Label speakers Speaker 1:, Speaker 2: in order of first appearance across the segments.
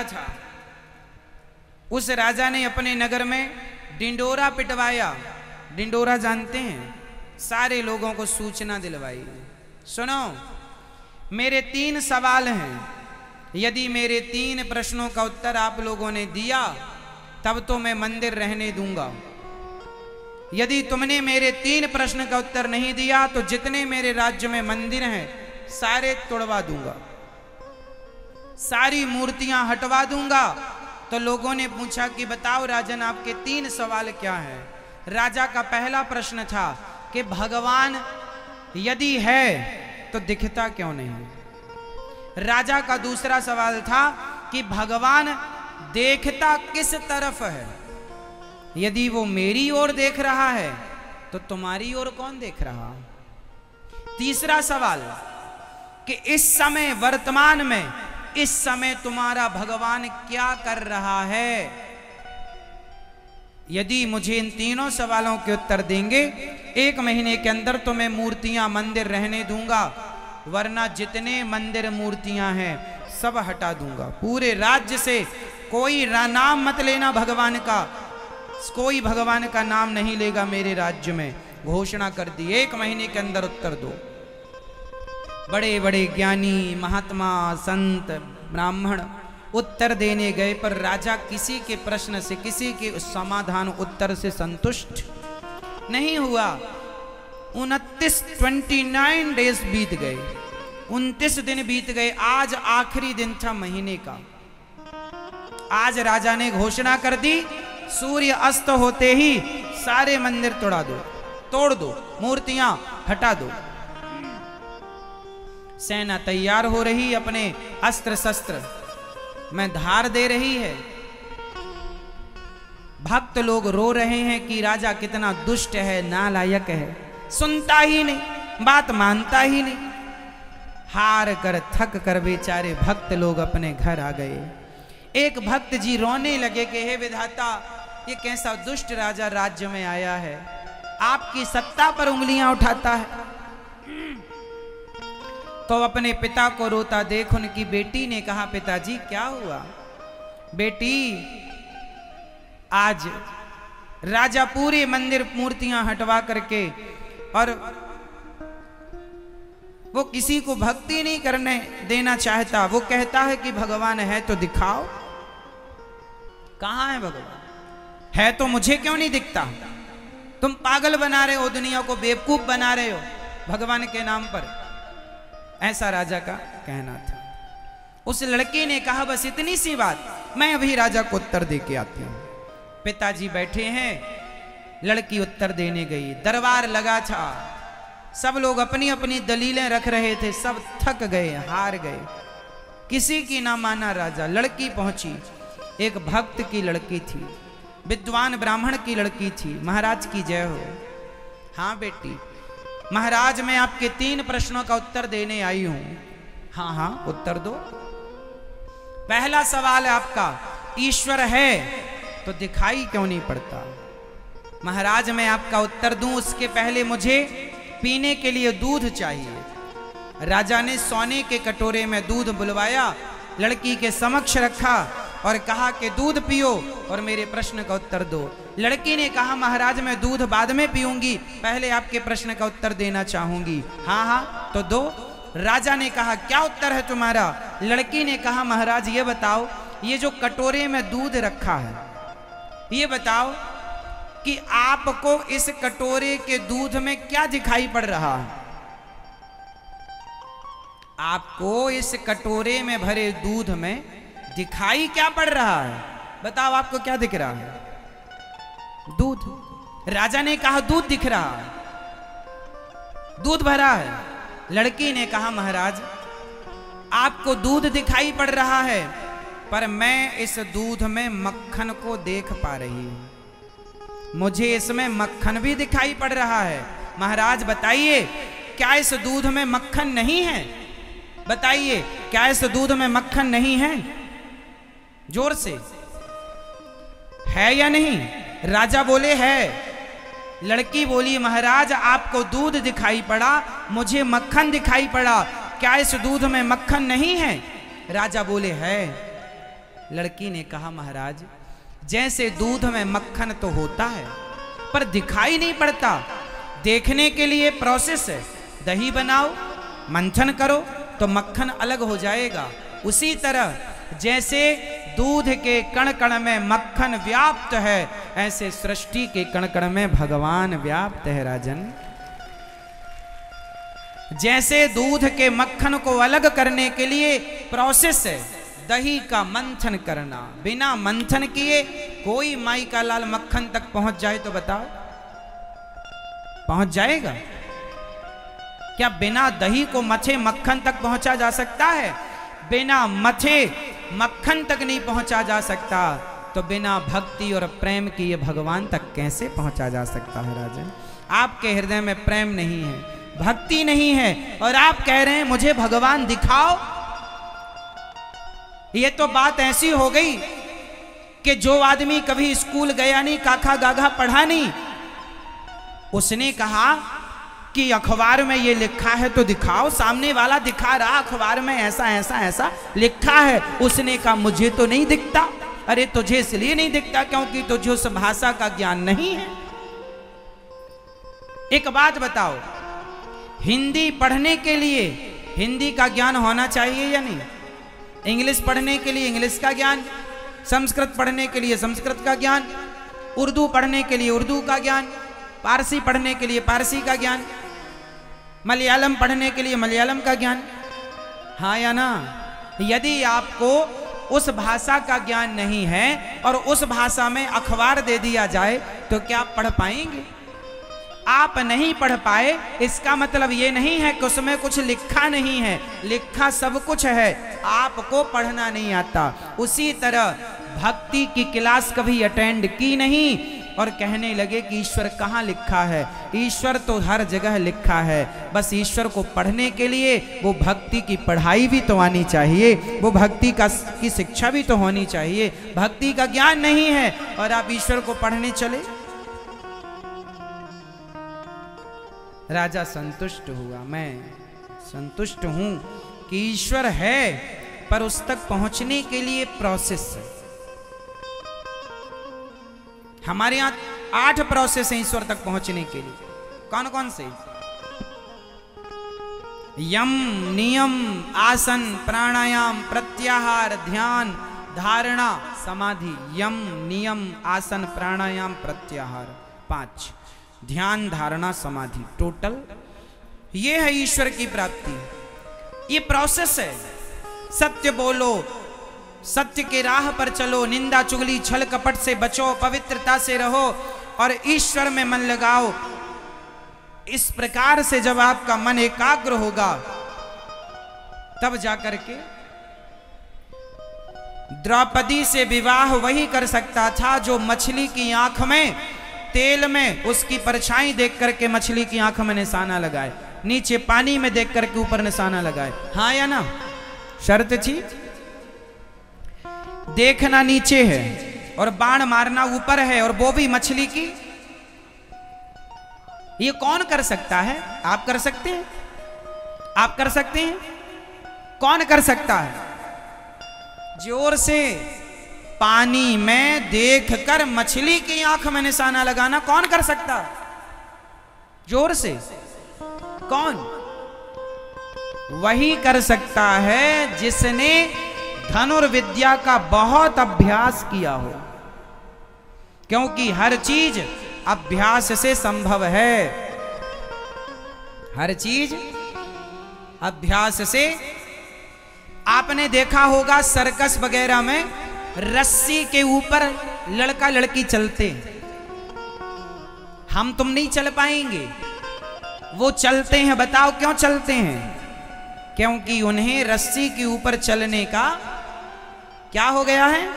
Speaker 1: था। उस राजा ने अपने नगर में डिंडोरा पिटवाया। डिंडोरा जानते हैं? सारे लोगों को सूचना दिलवाई। सुनो, मेरे 3 सवाल हैं। यदि मेरे 3 प्रश्नों का उत्तर आप लोगों ने दिया तब तो मैं मंदिर रहने दूंगा। यदि तुमने मेरे 3 प्रश्न का उत्तर नहीं दिया तो जितने मेरे राज्य में मंदिर हैं सारे तोड़वा दूंगा, सारी मूर्तियां हटवा दूंगा। तो लोगों ने पूछा कि बताओ राजन, आपके 3 सवाल क्या हैं? राजा का पहला प्रश्न था कि भगवान यदि है तो दिखता क्यों नहीं। राजा का दूसरा सवाल था कि भगवान देखता किस तरफ है। यदि वो मेरी ओर देख रहा है तो तुम्हारी ओर कौन देख रहा। तीसरा सवाल कि इस समय वर्तमान में इस समय तुम्हारा भगवान क्या कर रहा है। यदि मुझे इन तीनों सवालों के उत्तर देंगे 1 महीने के अंदर तो मैं मूर्तियां मंदिर रहने दूंगा, वरना जितने मंदिर मूर्तियां हैं सब हटा दूंगा। पूरे राज्य से कोई नाम मत लेना भगवान का, कोई भगवान का नाम नहीं लेगा मेरे राज्य में। घोषणा कर दी 1 महीने के अंदर उत्तर दो। बड़े बड़े ज्ञानी महात्मा संत ब्राह्मण उत्तर देने गए, पर राजा किसी के प्रश्न से, किसी के समाधान उत्तर से संतुष्ट नहीं हुआ। 29 डेज बीत गए, 29 दिन बीत गए। आज आखिरी दिन था महीने का। आज राजा ने घोषणा कर दी, सूर्य अस्त होते ही सारे मंदिर तोड़ दो, मूर्तियां हटा दो। सेना तैयार हो रही, अपने अस्त्र शस्त्र में धार दे रही है। भक्त लोग रो रहे हैं कि राजा कितना दुष्ट है, नालायक है, सुनता ही नहीं, बात मानता ही नहीं। हार कर थक कर बेचारे भक्त लोग अपने घर आ गए। एक भक्त जी रोने लगे कि हे विधाता, ये कैसा दुष्ट राजा राज्य में आया है, आपकी सत्ता पर उंगलियां उठाता है। तो अपने पिता को रोता देख उनकी बेटी ने कहा, पिताजी क्या हुआ? बेटी, आज राजा पूरे मंदिर मूर्तियां हटवा करके, और वो किसी को भक्ति नहीं करने देना चाहता। वो कहता है कि भगवान है तो दिखाओ। कहां है भगवान? है तो मुझे क्यों नहीं दिखता? तुम पागल बना रहे हो, दुनिया को बेवकूफ बना रहे हो भगवान के नाम पर। ऐसा राजा का कहना था। उस लड़के ने कहा, बस इतनी सी बात, मैं अभी राजा को उत्तर दे के आती हूं। पिताजी बैठे हैं, लड़की उत्तर देने गई। दरबार लगा था, सब लोग अपनी अपनी दलीलें रख रहे थे, सब थक गए, हार गए, किसी की ना माना राजा। लड़की पहुंची, एक भक्त की लड़की थी, विद्वान ब्राह्मण की लड़की थी। महाराज की जय हो। हाँ बेटी, महाराज मैं आपके 3 प्रश्नों का उत्तर देने आई हूं। हाँ हाँ उत्तर दो। पहला सवाल है आपका, ईश्वर है तो दिखाई क्यों नहीं पड़ता? महाराज मैं आपका उत्तर दूं उसके पहले मुझे पीने के लिए दूध चाहिए। राजा ने सोने के कटोरे में दूध बुलवाया, लड़की के समक्ष रखा और कहा कि दूध पियो और मेरे प्रश्न का उत्तर दो। लड़की ने कहा, महाराज मैं दूध बाद में पीऊंगी, पहले आपके प्रश्न का उत्तर देना चाहूंगी। हाँ हाँ तो दो। राजा ने कहा, क्या उत्तर है तुम्हारा? लड़की ने कहा, महाराज ये बताओ, ये जो कटोरे में दूध रखा है, ये बताओ कि आपको इस कटोरे के दूध में क्या दिखाई पड़ रहा है? आपको इस कटोरे में भरे दूध में दिखाई क्या पड़ रहा है? बताओ आपको क्या दिख रहा है? दूध। राजा ने कहा, दूध दिख रहा है, दूध भरा है। लड़की ने कहा, महाराज आपको दूध दिखाई पड़ रहा है, पर मैं इस दूध में मक्खन को देख पा रही हूं, मुझे इसमें मक्खन भी दिखाई पड़ रहा है। महाराज बताइए, क्या इस दूध में मक्खन नहीं है? बताइए, क्या इस दूध में मक्खन नहीं है? जोर से, है या नहीं? राजा बोले है। लड़की बोली, महाराज आपको दूध दिखाई पड़ा, मुझे मक्खन दिखाई पड़ा, क्या इस दूध में मक्खन नहीं है? राजा बोले है। लड़की ने कहा महाराज, जैसे दूध में मक्खन तो होता है पर दिखाई नहीं पड़ता, देखने के लिए प्रोसेस है। दही बनाओ, मंथन करो तो मक्खन अलग हो जाएगा। उसी तरह जैसे दूध के कण कण में मक्खन व्याप्त है, ऐसे सृष्टि के कण कण में भगवान व्याप्त है राजन। जैसे दूध के मक्खन को अलग करने के लिए प्रोसेस है, दही का मंथन करना। बिना मंथन किए कोई माई का लाल मक्खन तक पहुंच जाए तो बताओ, पहुंच जाएगा क्या? बिना दही को मथे मक्खन तक पहुंचा जा सकता है? बिना मथे मक्खन तक नहीं पहुंचा जा सकता, तो बिना भक्ति और प्रेम की ये भगवान तक कैसे पहुंचा जा सकता है राजन? आपके हृदय में प्रेम नहीं है, भक्ति नहीं है, और आप कह रहे हैं मुझे भगवान दिखाओ। ये तो बात ऐसी हो गई कि जो आदमी कभी स्कूल गया नहीं, काखा गाघा पढ़ा नहीं, उसने कहा कि अखबार में ये लिखा है तो दिखाओ। सामने वाला दिखा रहा अखबार में ऐसा ऐसा ऐसा लिखा है, उसने कहा मुझे तो नहीं दिखता। अरे तुझे इसलिए नहीं दिखता क्योंकि तुझे उस भाषा का ज्ञान नहीं है। एक बात बताओ, हिंदी पढ़ने के लिए हिंदी का ज्ञान होना चाहिए या नहीं? इंग्लिश पढ़ने के लिए इंग्लिश का ज्ञान, संस्कृत पढ़ने के लिए संस्कृत का ज्ञान, उर्दू पढ़ने के लिए उर्दू का ज्ञान, पारसी पढ़ने के लिए पारसी का ज्ञान, मलयालम पढ़ने के लिए मलयालम का ज्ञान। हाँ या ना? यदि आपको उस भाषा का ज्ञान नहीं है और उस भाषा में अखबार दे दिया जाए तो क्या आप पढ़ पाएंगे? आप नहीं पढ़ पाए, इसका मतलब ये नहीं है कि उसमें कुछ लिखा नहीं है, लिखा सब कुछ है, आपको पढ़ना नहीं आता। उसी तरह भक्ति की क्लास कभी अटेंड की नहीं और कहने लगे कि ईश्वर कहाँ लिखा है। ईश्वर तो हर जगह लिखा है, बस ईश्वर को पढ़ने के लिए वो भक्ति की पढ़ाई भी तो आनी चाहिए, वो भक्ति की शिक्षा भी तो होनी चाहिए। भक्ति का ज्ञान नहीं है और आप ईश्वर को पढ़ने चले। राजा संतुष्ट हुआ, मैं संतुष्ट हूं कि ईश्वर है, पर उस तक पहुंचने के लिए प्रोसेस है। हमारे यहां 8 प्रोसेस है ईश्वर तक पहुंचने के लिए। कौन कौन से? यम, नियम, आसन, प्राणायाम, प्रत्याहार, ध्यान, धारणा, समाधि। यम, नियम, आसन, प्राणायाम, प्रत्याहार, 5। ध्यान, धारणा, समाधि, टोटल ये है ईश्वर की प्राप्ति। ये प्रोसेस है। सत्य बोलो, सत्य के राह पर चलो, निंदा चुगली छल कपट से बचो, पवित्रता से रहो और ईश्वर में मन लगाओ। इस प्रकार से जब आपका मन एकाग्र होगा तब जाकर के द्रौपदी से विवाह वही कर सकता था जो मछली की आंख में, तेल में उसकी परछाई देख करके मछली की आंख में निशाना लगाए, नीचे पानी में देख करके ऊपर निशाना लगाए। हाँ या ना? शर्त थी। देखना नीचे है और बाण मारना ऊपर है, और वो भी मछली की। ये कौन कर सकता है? आप कर सकते हैं? आप कर सकते हैं? कौन कर सकता है? जोर से पानी में देखकर मछली की आंख में निशाना लगाना कौन कर सकता है? जोर से कौन? वही कर सकता है जिसने धनुर्विद्या का बहुत अभ्यास किया हो, क्योंकि हर चीज अभ्यास से संभव है। हर चीज अभ्यास से। आपने देखा होगा सर्कस वगैरह में रस्सी के ऊपर लड़का लड़की चलते, हम तुम नहीं चल पाएंगे, वो चलते हैं। बताओ क्यों चलते हैं? क्योंकि उन्हें रस्सी के ऊपर चलने का क्या हो गया है?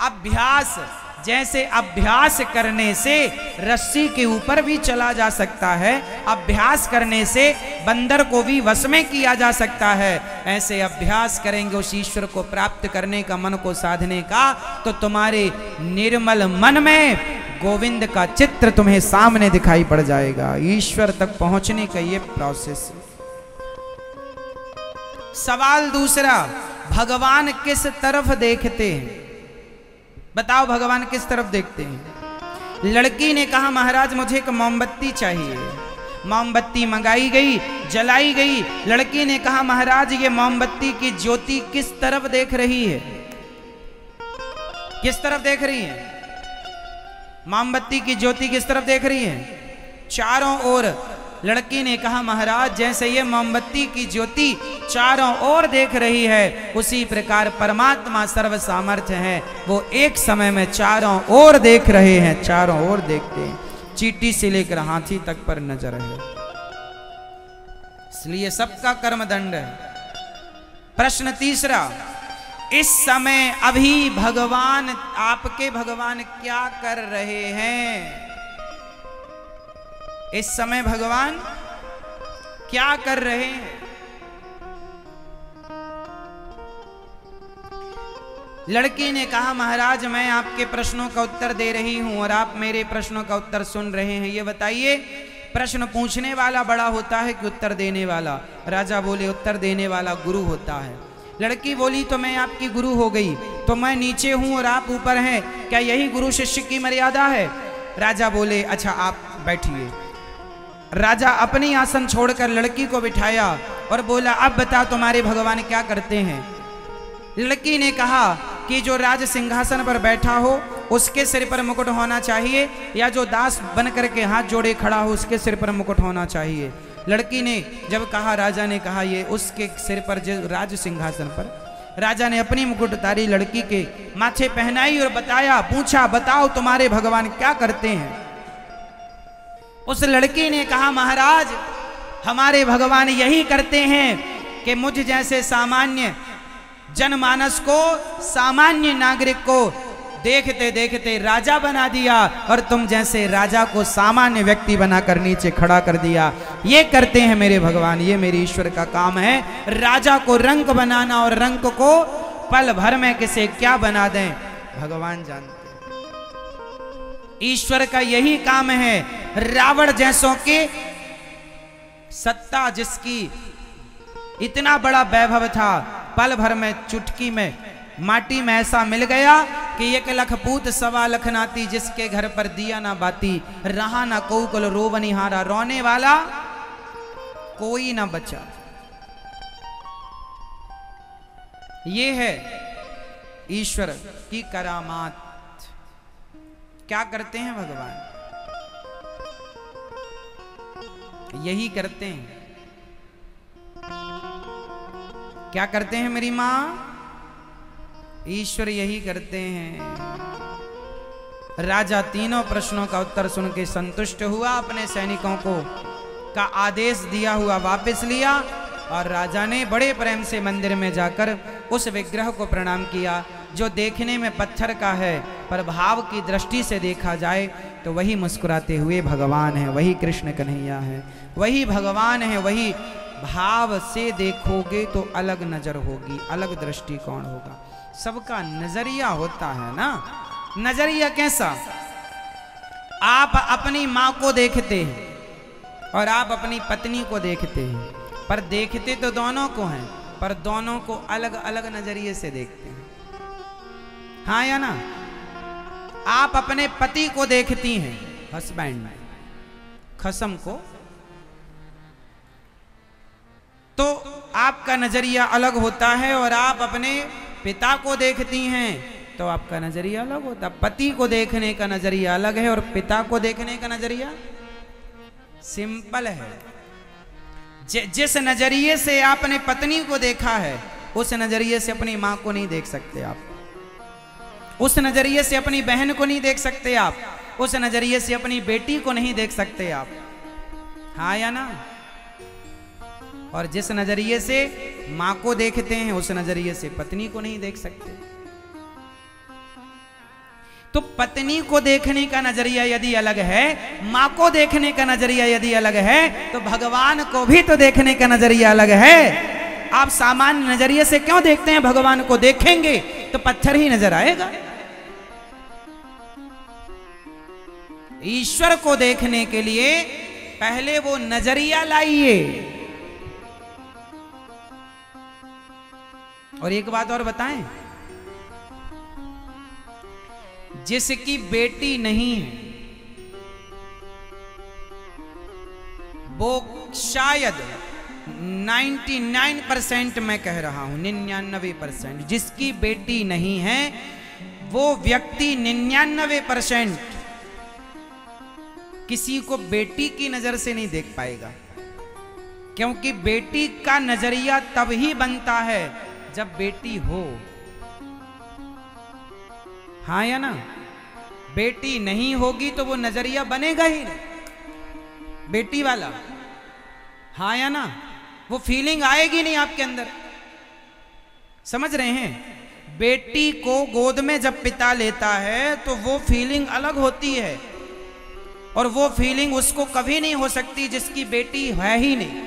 Speaker 1: अभ्यास। जैसे अभ्यास करने से रस्सी के ऊपर भी चला जा सकता है, अभ्यास करने से बंदर को भी वश में किया जा सकता है, ऐसे अभ्यास करेंगे उस ईश्वर को प्राप्त करने का, मन को साधने का, तो तुम्हारे निर्मल मन में गोविंद का चित्र तुम्हें सामने दिखाई पड़ जाएगा। ईश्वर तक पहुंचने का ये प्रोसेस। सवाल दूसरा, भगवान किस तरफ देखते हैं? बताओ भगवान किस तरफ देखते हैं? लड़की ने कहा महाराज मुझे एक मोमबत्ती चाहिए। मोमबत्ती मंगाई गई, जलाई गई। लड़की ने कहा महाराज ये मोमबत्ती की ज्योति किस तरफ देख रही है? किस तरफ देख रही है? मोमबत्ती की ज्योति किस तरफ देख रही है? चारों ओर। लड़की ने कहा महाराज जैसे ये मोमबत्ती की ज्योति चारों ओर देख रही है, उसी प्रकार परमात्मा सर्व सामर्थ्य है, वो एक समय में चारों ओर देख रहे हैं, चारों ओर देखते हैं। चींटी से लेकर हाथी तक पर नजर है, इसलिए सबका कर्म दंड है। प्रश्न तीसरा, इस समय अभी भगवान, आपके भगवान क्या कर रहे हैं? इस समय भगवान क्या कर रहे हैं? लड़की ने कहा महाराज मैं आपके प्रश्नों का उत्तर दे रही हूं और आप मेरे प्रश्नों का उत्तर सुन रहे हैं। ये बताइए, प्रश्न पूछने वाला बड़ा होता है कि उत्तर देने वाला? राजा बोले उत्तर देने वाला गुरु होता है। लड़की बोली तो मैं आपकी गुरु हो गई, तो मैं नीचे हूं और आप ऊपर हैं, क्या यही गुरु शिष्य की मर्यादा है? राजा बोले अच्छा आप बैठिए। राजा अपनी आसन छोड़कर लड़की को बिठाया और बोला अब बता तुम्हारे भगवान क्या करते हैं? लड़की ने कहा कि जो राज सिंहासन पर बैठा हो उसके सिर पर मुकुट होना चाहिए, या जो दास बन करके हाथ जोड़े खड़ा हो उसके सिर पर मुकुट होना चाहिए। लड़की ने जब कहा, राजा ने कहा ये उसके सिर पर जो राज सिंहासन पर, राजा ने अपनी मुकुट उतारी, लड़की के माथे पहनाई और बताया, पूछा बताओ तुम्हारे भगवान क्या करते हैं? उस लड़की ने कहा महाराज हमारे भगवान यही करते हैं कि मुझ जैसे सामान्य जनमानस को, सामान्य नागरिक को देखते देखते राजा बना दिया और तुम जैसे राजा को सामान्य व्यक्ति बनाकर नीचे खड़ा कर दिया। ये करते हैं मेरे भगवान, ये मेरे ईश्वर का काम है। राजा को रंक बनाना और रंक को पल भर में किसे क्या बना दें भगवान जानते। ईश्वर का यही काम है। रावण जैसों के सत्ता जिसकी, इतना बड़ा वैभव था, पल भर में चुटकी में माटी में ऐसा मिल गया कि 1 लाख पूत 1.25 लाख नाती, जिसके घर पर दिया ना बाती, रहा ना कौकुल रोवनिहारा, रोने वाला कोई ना बचा। ये है ईश्वर की करामात। क्या करते हैं भगवान? यही करते हैं। क्या करते हैं मेरी मां? ईश्वर यही करते हैं। राजा तीनों प्रश्नों का उत्तर सुन के संतुष्ट हुआ, अपने सैनिकों को का आदेश दिया हुआ वापस लिया और राजा ने बड़े प्रेम से मंदिर में जाकर उस विग्रह को प्रणाम किया, जो देखने में पत्थर का है पर भाव की दृष्टि से देखा जाए तो वही मुस्कुराते हुए भगवान है, वही कृष्ण कन्हैया है, वही भगवान है। वही भाव से देखोगे तो अलग नजर होगी, अलग दृष्टिकोण होगा। सबका नजरिया होता है ना। नजरिया कैसा? आप अपनी माँ को देखते हैं और आप अपनी पत्नी को देखते हैं, पर देखते तो दोनों को हैं, पर दोनों को अलग अलग नजरिए से देखते हैं। हाँ या ना? आप अपने पति को देखती हैं, हस्बैंड खसम को, तो आपका नजरिया अलग होता है, और आप अपने पिता को देखती हैं तो आपका नजरिया अलग होता है। पति को देखने का नजरिया अलग है और पिता को देखने का नजरिया सिंपल है। जिस नजरिए से आपने पत्नी को देखा है उस नजरिए से अपनी मां को नहीं देख सकते आप, उस नजरिए से अपनी बहन को नहीं देख सकते आप, उस नजरिए से अपनी बेटी को नहीं देख सकते आप। हाँ या ना? और जिस नजरिए से मां को देखते हैं उस नजरिए से पत्नी को नहीं देख सकते। तो पत्नी को देखने का नजरिया यदि अलग है, मां को देखने का नजरिया यदि अलग है, तो भगवान को भी तो देखने का नजरिया अलग है। आप सामान्य नजरिए से क्यों देखते हैं? भगवान को देखेंगे तो पत्थर ही नजर आएगा। ईश्वर को देखने के लिए पहले वो नजरिया लाइए। और एक बात और बताएं, जिसकी बेटी नहीं है वो शायद 99% मैं कह रहा हूं 99%, जिसकी बेटी नहीं है वो व्यक्ति 99% किसी को बेटी की नजर से नहीं देख पाएगा, क्योंकि बेटी का नजरिया तब ही बनता है जब बेटी हो। हाँ या ना? बेटी नहीं होगी तो वो नजरिया बनेगा ही नहीं बेटी वाला। हाँ या ना? वो फीलिंग आएगी नहीं आपके अंदर। समझ रहे हैं? बेटी को गोद में जब पिता लेता है तो वो फीलिंग अलग होती है, और वो फीलिंग उसको कभी नहीं हो सकती जिसकी बेटी है ही नहीं।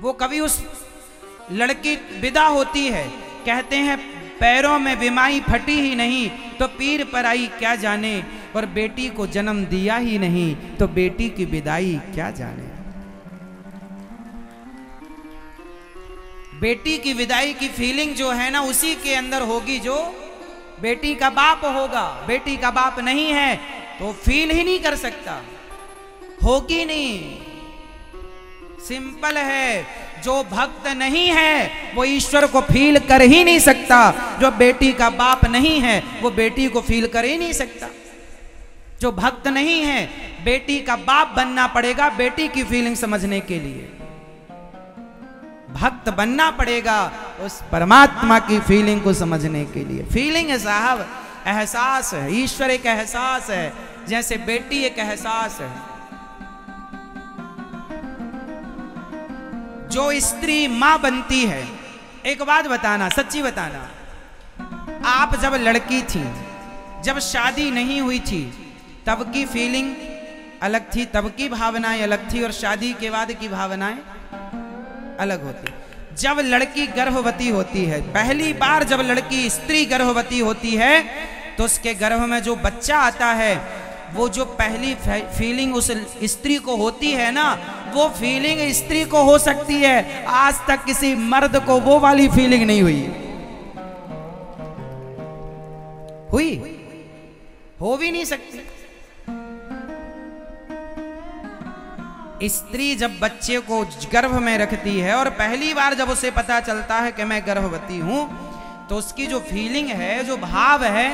Speaker 1: वो कभी उस लड़की विदा होती है, कहते हैं पैरों में बिमाई फटी ही नहीं तो पीर पर आई क्या जाने, और बेटी को जन्म दिया ही नहीं तो बेटी की विदाई क्या जाने। बेटी की विदाई की फीलिंग जो है ना उसी के अंदर होगी जो बेटी का बाप होगा। बेटी का बाप नहीं है तो फील ही नहीं कर सकता, होगी नहीं। सिंपल है, जो भक्त नहीं है वो ईश्वर को फील कर ही नहीं सकता। जो बेटी का बाप नहीं है वो बेटी को फील कर ही नहीं सकता। जो भक्त नहीं है बेटी का बाप बनना पड़ेगा बेटी की फीलिंग समझने के लिए। भक्त बनना पड़ेगा उस परमात्मा की फीलिंग को समझने के लिए। फीलिंग है साहब, एहसास है। ईश्वर एक एहसास है, जैसे बेटी एक एहसास है। जो स्त्री मां बनती है, एक बात बताना, सच्ची बताना, आप जब लड़की थी, जब शादी नहीं हुई थी, तब की फीलिंग अलग थी, तब की भावनाएं अलग थी, और शादी के बाद की भावनाएं अलग होती। जब लड़की गर्भवती होती है, पहली बार जब लड़की स्त्री गर्भवती होती है तो उसके गर्भ में जो बच्चा आता है, वो जो पहली फीलिंग उस स्त्री को होती है ना, वो फीलिंग स्त्री को हो सकती है। आज तक किसी मर्द को वो वाली फीलिंग नहीं हुई। हुई? हो भी नहीं सकती। स्त्री जब बच्चे को गर्भ में रखती है और पहली बार जब उसे पता चलता है कि मैं गर्भवती हूं, तो उसकी जो फीलिंग है, जो भाव है,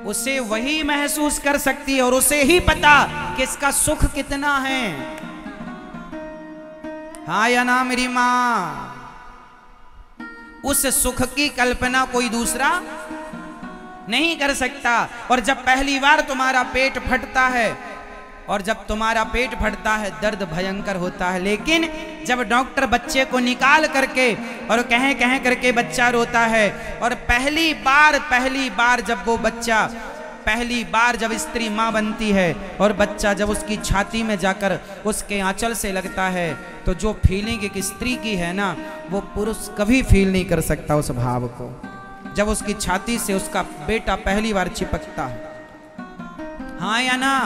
Speaker 1: उसे वही महसूस कर सकती है, और उसे ही पता कि इसका सुख कितना है। हाँ या ना मेरी मां? उस सुख की कल्पना कोई दूसरा नहीं कर सकता। और जब पहली बार तुम्हारा पेट फटता है, और जब तुम्हारा पेट फटता है दर्द भयंकर होता है, लेकिन जब डॉक्टर बच्चे को निकाल करके और कह करके बच्चा रोता है, और पहली बार जब वो बच्चा, पहली बार जब स्त्री माँ बनती है और बच्चा जब उसकी छाती में जाकर उसके आंचल से लगता है, तो जो फीलिंग एक स्त्री की है ना, वो पुरुष कभी फील नहीं कर सकता उस भाव को। जब उसकी छाती से उसका बेटा पहली बार चिपकता है। हाँ या ना?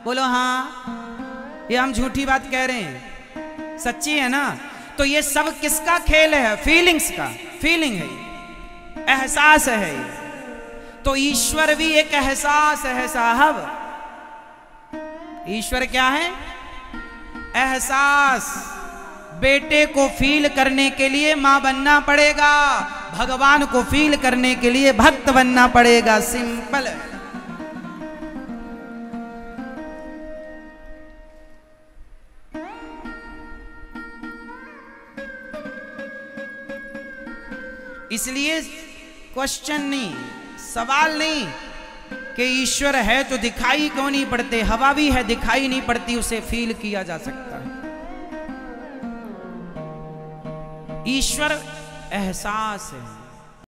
Speaker 1: बोलो हाँ। ये हम झूठी बात कह रहे हैं, सच्ची है ना? तो ये सब किसका खेल है? फीलिंग्स का। फीलिंग है, एहसास है। तो ईश्वर भी एक एहसास है साहब। ईश्वर क्या है? एहसास। बेटे को फील करने के लिए मां बनना पड़ेगा, भगवान को फील करने के लिए भक्त बनना पड़ेगा। सिंपल है। इसलिए क्वेश्चन नहीं, सवाल नहीं कि ईश्वर है तो दिखाई क्यों नहीं पड़ते। हवा भी है, दिखाई नहीं पड़ती, उसे फील किया जा सकता है। ईश्वर एहसास है।